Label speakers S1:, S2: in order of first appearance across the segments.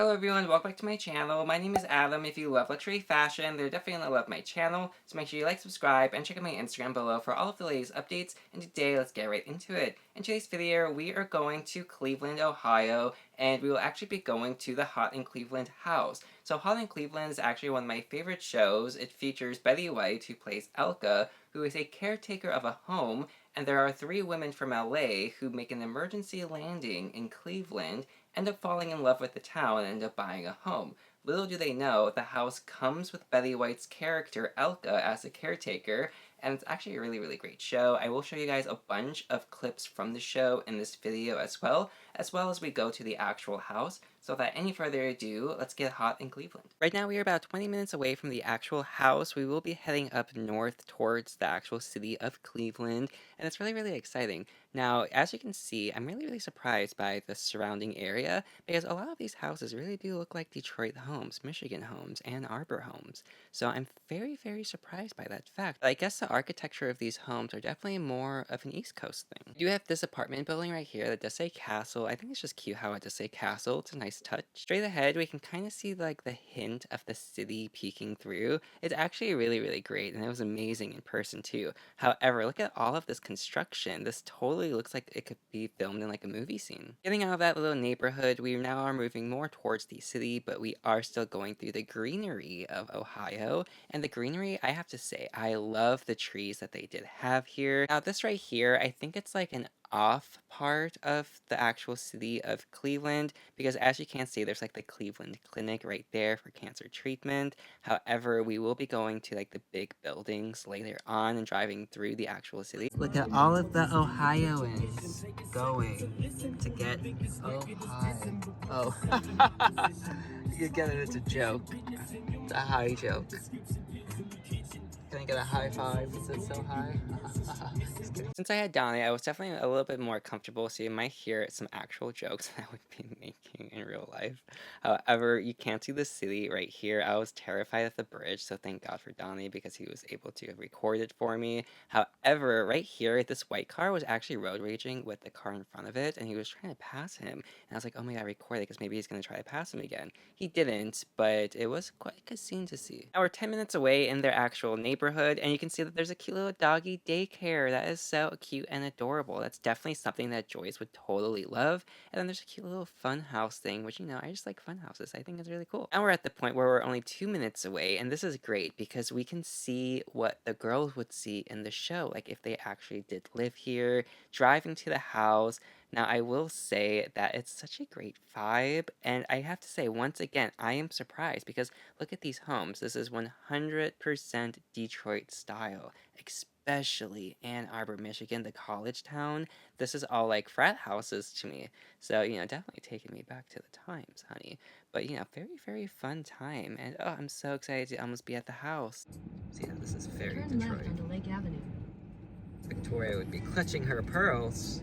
S1: Hello everyone, welcome back to my channel. My name is Adam. If you love luxury fashion, they're definitely gonna love my channel, so make sure you like, subscribe, and check out my Instagram below for all of the latest updates. And today, let's get right into it. In today's video, we are going to Cleveland, Ohio, and we will actually be going to the Hot in Cleveland house. So Hot in Cleveland is actually one of my favorite shows. It features Betty White, who plays Elka, who is a caretaker of a home, and there are three women from LA who make an emergency landing in Cleveland, end up falling in love with the town, and end up buying a home. Little do they know, the house comes with Betty White's character, Elka, as a caretaker, and it's actually a really great show. I will show you guys a bunch of clips from the show in this video as well as we go to the actual house. So without any further ado, let's get hot in Cleveland. Right now we are about 20 minutes away from the actual house. We will be heading up north towards the actual city of Cleveland, and it's really exciting. Now, as you can see, I'm really surprised by the surrounding area because a lot of these houses really do look like Detroit homes, Michigan homes, Ann Arbor homes. So I'm very surprised by that fact. I guess the architecture of these homes are definitely more of an East Coast thing. You have this apartment building right here that does say castle. I think it's just cute how it does say castle. It's a nice touch. Straight ahead, we can kind of see like the hint of the city peeking through. It's actually really great, and it was amazing in person too. However, look at all of this construction. This totally looks like it could be filmed in like a movie scene. Getting out of that little neighborhood, we now are moving more towards the city, but we are still going through the greenery of Ohio. And the greenery, I have to say, I love the trees that they did have here. Now, this right here, I think it's like an off part of the actual city of Cleveland, because as you can see, there's like the Cleveland Clinic right there for cancer treatment. However, we will be going to like the big buildings later on and driving through the actual city. Look at all of the Ohioans going to get Ohio. Oh, you get it, it's a joke. It's a high joke. Can I get a high five? Is it so high? Since I had Donnie, I was definitely a little bit more comfortable, so you might hear some actual jokes I would be making in real life. However, you can't see the city right here. I was terrified of the bridge, so thank God for Donnie because he was able to record it for me. However, right here, this white car was actually road raging with the car in front of it, and he was trying to pass him. And I was like, oh my God, record it because maybe he's going to try to pass him again. He didn't, but it was quite a scene to see. Now we're 10 minutes away in their actual neighborhood, and you can see that there's a cute little doggy daycare. That is so cute and adorable. That's definitely something that Joyce would totally love. And then there's a cute little fun house thing, which, you know, I just like fun houses. I think it's really cool. Now we're at the point where we're only 2 minutes away, and this is great because we can see what the girls would see in the show, like if they actually did live here, driving to the house. Now, I will say that it's such a great vibe, and I have to say, once again, I am surprised because look at these homes. This is 100% Detroit style, especially Ann Arbor, Michigan, the college town. This is all like frat houses to me. So, you know, definitely taking me back to the times, honey. But, you know, very fun time. And, oh, I'm so excited to almost be at the house. See, now this is very
S2: Turn
S1: Detroit.
S2: left onto Lake Avenue.
S1: Victoria would be clutching her pearls.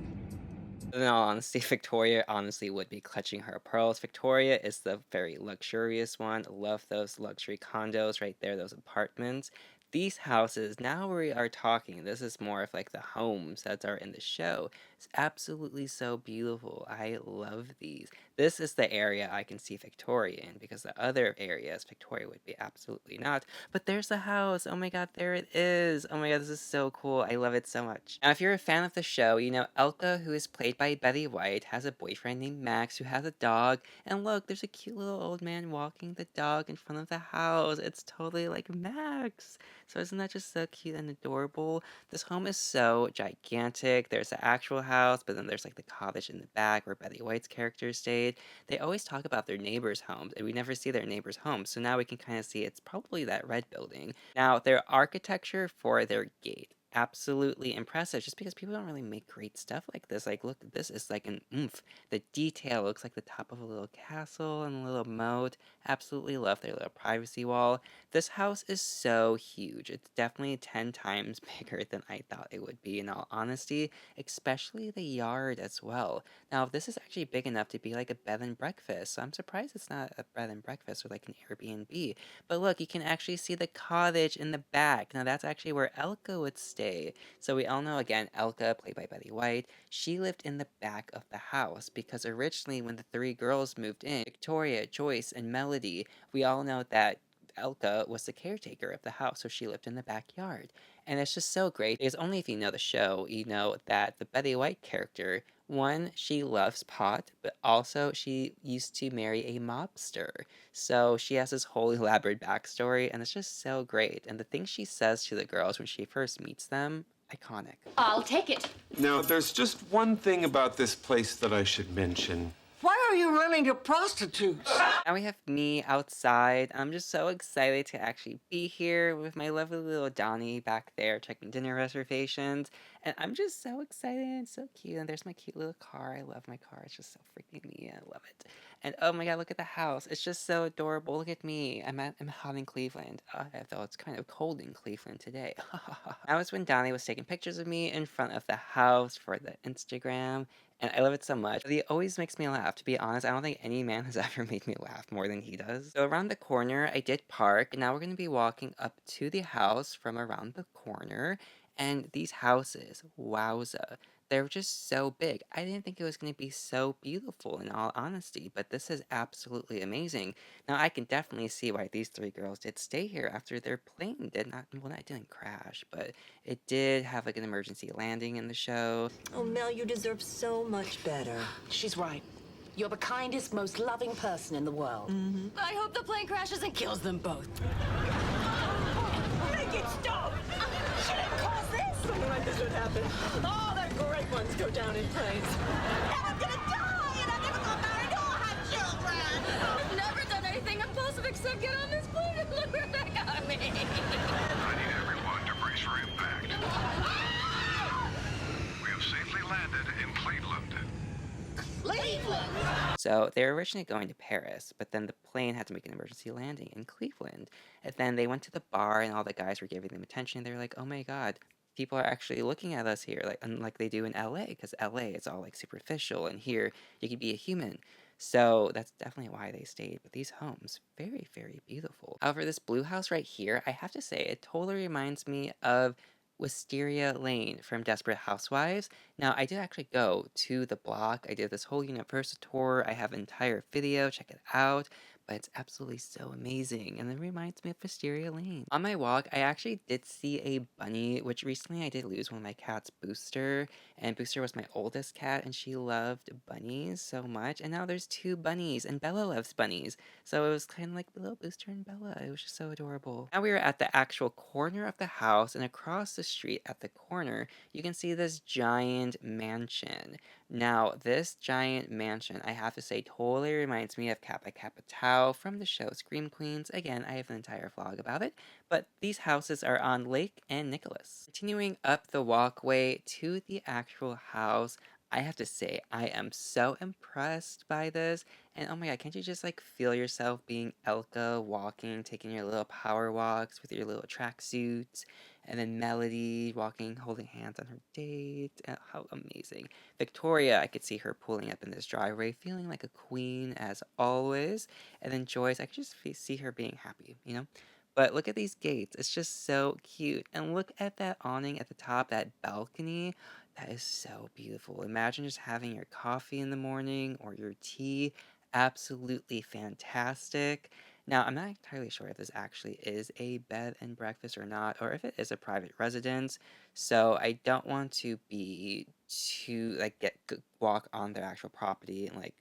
S1: In all honesty, Victoria honestly would be clutching her pearls. Victoria is the very luxurious one. Love those luxury condos right there, those apartments. These houses, now we are talking, this is more of like the homes that are in the show. It's absolutely so beautiful. I love these. This is the area I can see Victoria in because the other areas Victoria would be absolutely not. But there's the house. Oh my God, there it is. Oh my God, this is so cool. I love it so much. Now, if you're a fan of the show, you know Elka, who is played by Betty White, has a boyfriend named Max who has a dog. And look, there's a cute little old man walking the dog in front of the house. It's totally like Max. So isn't that just so cute and adorable? This home is so gigantic. There's the actual house, but then there's like the cottage in the back where Betty White's character stayed. They always talk about their neighbors' homes, and we never see their neighbors' homes. So now we can kind of see it's probably that red building. Now, their architecture for their gate, absolutely impressive just because people don't really make great stuff like this. Like, look, this is like an oomph. The detail looks like the top of a little castle and a little moat. Absolutely love their little privacy wall. This house is so huge. It's definitely 10 times bigger than I thought it would be, in all honesty, especially the yard as well. Now, this is actually big enough to be like a bed and breakfast, so I'm surprised it's not a bed and breakfast or like an Airbnb. But look, you can actually see the cottage in the back. Now, that's actually where Elka would stay stay. So we all know, again, Elka, played by Betty White, she lived in the back of the house because originally when the three girls moved in, Victoria, Joyce, and Melody, we all know that Elka was the caretaker of the house, so she lived in the backyard. And it's just so great because only if you know the show, you know that the Betty White character, one, she loves pot, but also she used to marry a mobster. So she has this whole elaborate backstory, and it's just so great. And the things she says to the girls when she first meets them, iconic.
S2: I'll take it.
S3: Now, there's just one thing about this place that I should mention.
S4: Why are you running to prostitutes?
S1: Now we have me outside. I'm just so excited to actually be here with my lovely little Donnie back there checking dinner reservations. And I'm just so excited and so cute. And there's my cute little car. I love my car. It's just so freaking neat. I love it. And oh my god, look at the house. It's just so adorable. Look at me. I'm hot in Cleveland. Though it's kind of cold in Cleveland today. That was when Donnie was taking pictures of me in front of the house for the Instagram. And I love it so much. He always makes me laugh. To be honest, I don't think any man has ever made me laugh more than he does. So around the corner, I did park, and now we're going to be walking up to the house from around the corner. And these houses, wowza, they're just so big. I didn't think it was going to be so beautiful, in all honesty, but this is absolutely amazing. Now, I can definitely see why these three girls did stay here after their plane did not, well, it didn't crash, but it did have like an emergency landing in the show.
S5: Oh, Mel, you deserve so much better.
S2: She's right. You're the kindest, most loving person in the world.
S5: Mm-hmm.
S2: I hope the plane crashes and kills them both.
S5: Make it stop! She didn't cause this! Something like this would happen. Oh, the great ones go down in flames. And I'm gonna die, and I'm never gonna marry or have children!
S2: I've never done anything impulsive except get on this plane and look right back at me.
S6: I need everyone to brace for impact. We have safely landed in Cleveland.
S1: So they were originally going to Paris, but then the plane had to make an emergency landing in Cleveland. And then they went to the bar, and all the guys were giving them attention. They were like, oh my god, people are actually looking at us here, like unlike they do in LA, because LA it's all like superficial, and here you could be a human. So that's definitely why they stayed. But these homes, very, very beautiful. However, this blue house right here, I have to say, it totally reminds me of Wistera Lane from Desperate Housewives. Now, I did actually go to the block. I did this whole Universal tour. I have an entire video. Check it out. But it's absolutely so amazing. And it reminds me of Wistera Lane. On my walk, I actually did see a bunny, which recently I did lose one of my cats, Booster. And Booster was my oldest cat, and she loved bunnies so much. And now there's two bunnies, and Bella loves bunnies. So it was kind of like little Booster and Bella. It was just so adorable. Now we are at the actual corner of the house, and across the street at the corner, you can see this giant mansion. Now, this giant mansion, I have to say, totally reminds me of Kappa Kappa Tau from the show Scream Queens. Again, I have an entire vlog about it, but these houses are on Lake and Nicholas. Continuing up the walkway to the actual house, I have to say, I am so impressed by this. And oh my god, can't you just like feel yourself being Elka walking, taking your little power walks with your little tracksuits? And then Melody walking, holding hands on her date. How amazing. Victoria, I could see her pulling up in this driveway, feeling like a queen as always. And then Joyce, I could just see her being happy, you know? But look at these gates. It's just so cute. And look at that awning at the top, that balcony. That is so beautiful. Imagine just having your coffee in the morning or your tea. Absolutely fantastic. Now, I'm not entirely sure if this actually is a bed and breakfast or not, or if it is a private residence. So I don't want to be too, like, walk on their actual property and, like,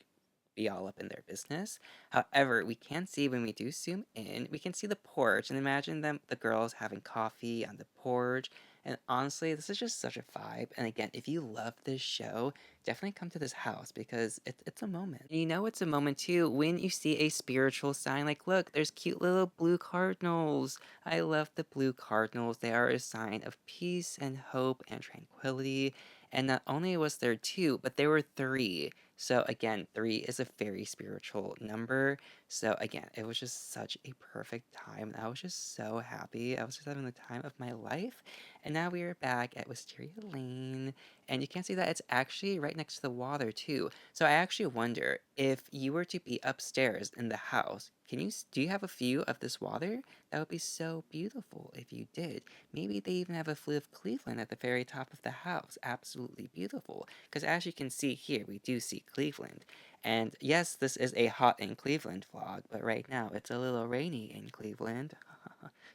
S1: be all up in their business. However, we can see when we do zoom in, we can see the porch, and imagine the girls having coffee on the porch. And honestly, this is just such a vibe. And again, if you love this show, definitely come to this house because it's a moment. And you know it's a moment too when you see a spiritual sign. Like, look, there's cute little blue cardinals. I love the blue cardinals. They are a sign of peace and hope and tranquility. And not only was there two, but there were three. So again, 3 is a very spiritual number. So again, it was just such a perfect time. I was just so happy. I was just having the time of my life. And now we are back at Wisteria Lane. And you can see that it's actually right next to the water too. So I actually wonder if you were to be upstairs in the house, do you have a view of this water? That would be so beautiful if you did. Maybe they even have a view of Cleveland at the very top of the house. Absolutely beautiful. Because as you can see here, we do see Cleveland. And yes, this is a hot in Cleveland vlog, but right now it's a little rainy in Cleveland.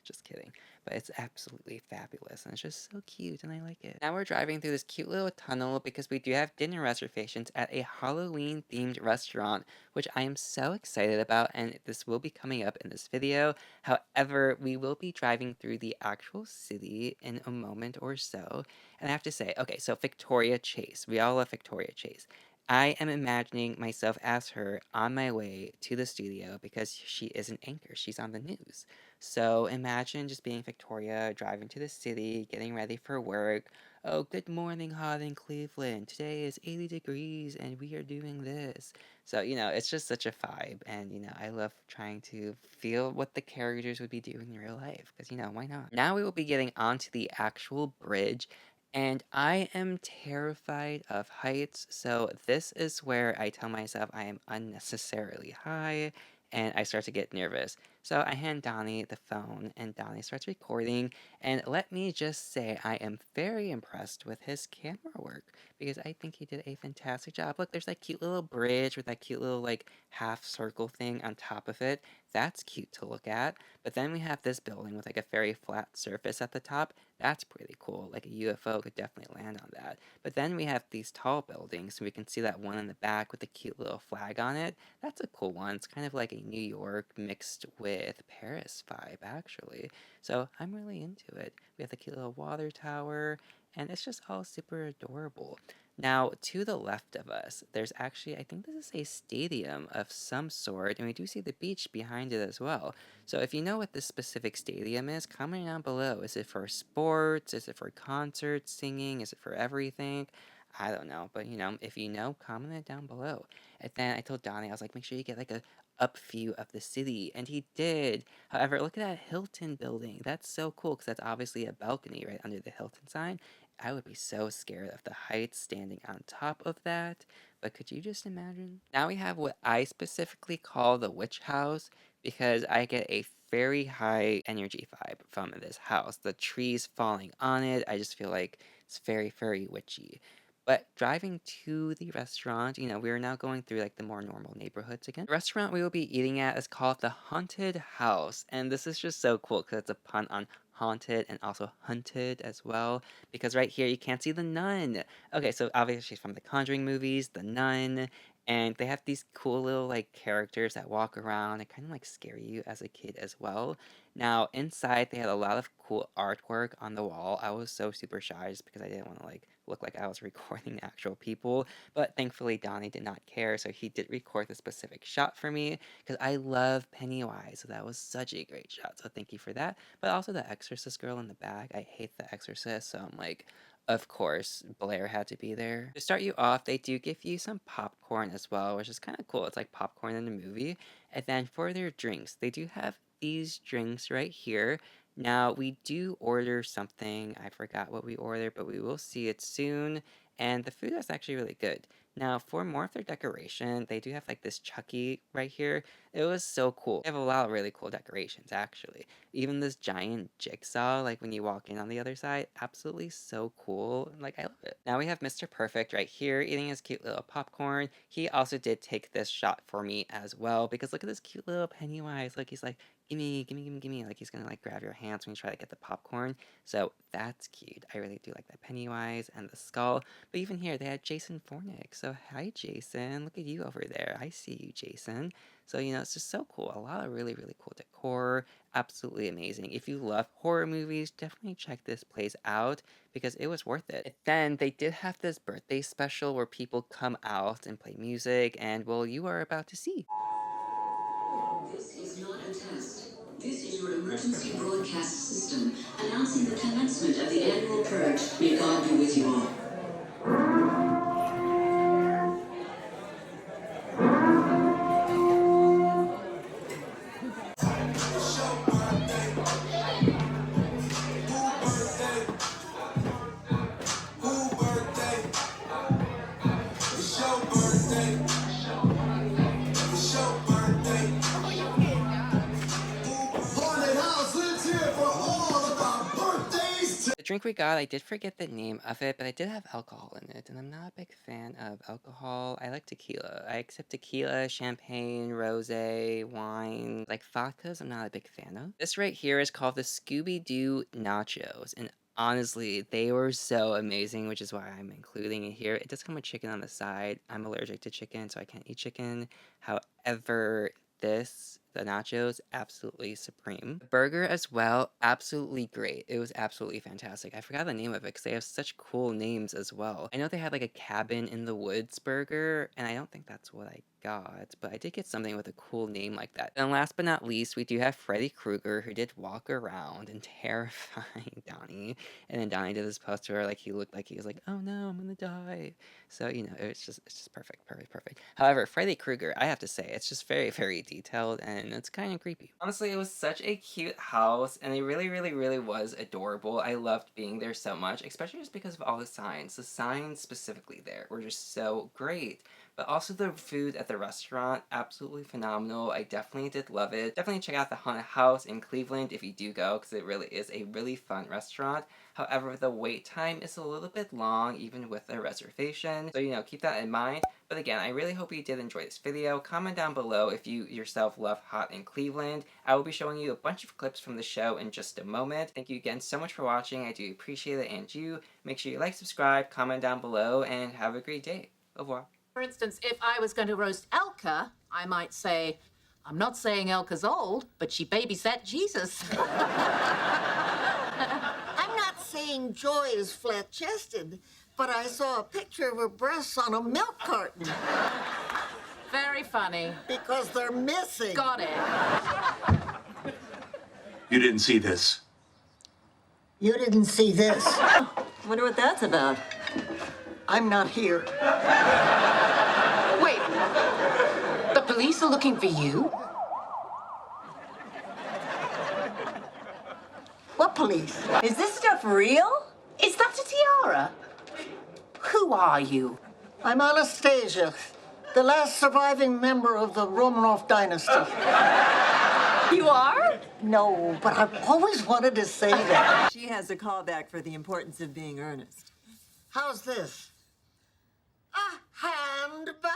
S1: Just kidding. But it's absolutely fabulous, and it's just so cute, and I like it. Now we're driving through this cute little tunnel because we do have dinner reservations at a Halloween-themed restaurant, which I am so excited about, and this will be coming up in this video. However, we will be driving through the actual city in a moment or so, and I have to say, okay, so Victoria Chase. We all love Victoria Chase. I am imagining myself as her on my way to the studio because she is an anchor. She's on the news. So imagine just being Victoria, driving to the city, getting ready for work. Oh, good morning, hot in Cleveland. Today is 80 degrees and we are doing this. So, it's just such a vibe. And, I love trying to feel what the characters would be doing in real life because, why not? Now we will be getting onto the actual bridge. And I am terrified of heights, so this is where I tell myself I am unnecessarily high, and I start to get nervous. So I hand Donnie the phone, and Donnie starts recording, and let me just say I am very impressed with his camera work, because I think he did a fantastic job. Look, there's that cute little bridge with that cute little, like, half circle thing on top of it. That's cute to look at. But then we have this building with, like, a very flat surface at the top. That's pretty cool. Like, a UFO could definitely land on that. But then we have these tall buildings, so we can see that one in the back with the cute little flag on it. That's a cool one. It's kind of like a New York mixed with Paris vibe, actually. So I'm really into it. We have the cute little water tower, and it's just all super adorable. Now, to the left of us, there's actually, I think this is a stadium of some sort, and we do see the beach behind it as well. So if you know what this specific stadium is, comment down below. Is it for sports? Is it for concerts, singing? Is it for everything? I don't know, but if you know, comment it down below. And then I told Donnie, I was like, make sure you get like a up view of the city, and he did. However, look at that Hilton building. That's so cool because that's obviously a balcony right under the Hilton sign. I would be so scared of the heights standing on top of that, but could you just imagine? Now we have what I specifically call the witch house because I get a very high energy vibe from this house. The trees falling on it, I just feel like it's very, very witchy. But driving to the restaurant, we are now going through like the more normal neighborhoods again. The restaurant we will be eating at is called the Haunted House, and this is just so cool because it's a pun on haunted and also hunted as well, because right here you can't see the nun. Okay, so obviously she's from the Conjuring movies, the nun, and they have these cool little like characters that walk around and kind of like scare you as a kid as well. Now inside they had a lot of cool artwork on the wall. I was so super shy just because I didn't want to like look like I was recording actual people, but thankfully Donnie did not care, so he did record the specific shot for me because I love Pennywise, so that was such a great shot, so thank you for that. But also the Exorcist girl in the back, I hate the Exorcist, so I'm like, of course, Blair had to be there. To start you off, they do give you some popcorn as well, which is kind of cool. It's like popcorn in a movie. And then for their drinks, they do have these drinks right here. Now, we do order something. I forgot what we ordered, but we will see it soon. And the food is actually really good. Now, for more of their decoration, they do have like this Chucky right here. It was so cool. They have a lot of really cool decorations, actually. Even this giant jigsaw, like when you walk in on the other side, absolutely so cool. Like, I love it. Now we have Mr. Perfect right here eating his cute little popcorn. He also did take this shot for me as well, because look at this cute little Pennywise. Look, he's like, gimme, gimme, gimme, gimme. Like, he's gonna like grab your hands when you try to get the popcorn. So that's cute. I really do like that Pennywise and the skull. But even here, they had Jason Fornick. So hi, Jason. Look at you over there. I see you, Jason. So, it's just so cool. A lot of really, really cool decor. Absolutely amazing. If you love horror movies, definitely check this place out because it was worth it. Then they did have this birthday special where people come out and play music, and well, you are about to see.
S7: This is not a test. This is your emergency broadcast system announcing the commencement of the annual purge. May God be with you all.
S1: drink we got, I did forget the name of it, but I did have alcohol in it, and I'm not a big fan of alcohol. I like tequila. I accept tequila, champagne, rosé, wine. Like vodkas, I'm not a big fan of. This right here is called the Scooby-Doo Nachos, and honestly, they were so amazing, which is why I'm including it here. It does come with chicken on the side. I'm allergic to chicken, so I can't eat chicken. However, the nachos, absolutely supreme. The burger as well, absolutely great. It was absolutely fantastic. I forgot the name of it because they have such cool names as well. I know they had like a cabin in the woods burger, and I don't think that's what I got, but I did get something with a cool name like that. And last but not least, we do have Freddy Krueger, who did walk around and terrifying Donnie. And then Donnie did this post to her, like he looked like he was like, oh no, I'm gonna die. So, you know, it's just perfect. However, Freddy Krueger, I have to say, it's just very, very detailed, and it's kind of creepy. Honestly, it was such a cute house, and it really was adorable. I loved being there so much, especially just because of all the signs. The signs specifically there were just so great. But also the food at the restaurant, absolutely phenomenal. I definitely did love it. Definitely check out the Haunted House in Cleveland if you do go, because it really is a really fun restaurant. However, the wait time is a little bit long, even with a reservation. So, you know, keep that in mind. But again, I really hope you did enjoy this video. Comment down below if you yourself love Hot in Cleveland. I will be showing you a bunch of clips from the show in just a moment. Thank you again so much for watching. I do appreciate it, and you. Make sure you like, subscribe, comment down below, and have a great day. Au revoir.
S8: For instance, if I was going to roast Elka, I might say, I'm not saying Elka's old, but she babysat Jesus.
S4: I'm not saying Joy is flat-chested, but I saw a picture of her breasts on a milk carton.
S8: Very funny.
S4: Because they're missing.
S8: Got it.
S9: You didn't see this.
S4: You didn't see this.
S5: Wonder what that's about.
S4: I'm not here.
S8: Wait, the police are looking for you?
S4: What police?
S5: Is this stuff real?
S8: Is that a tiara? Who are you?
S4: I'm Anastasia, the last surviving member of the Romanov dynasty.
S5: You are?
S4: No, but I've always wanted to say that.
S5: She has a callback for the importance of being earnest.
S4: How's this? A handbag?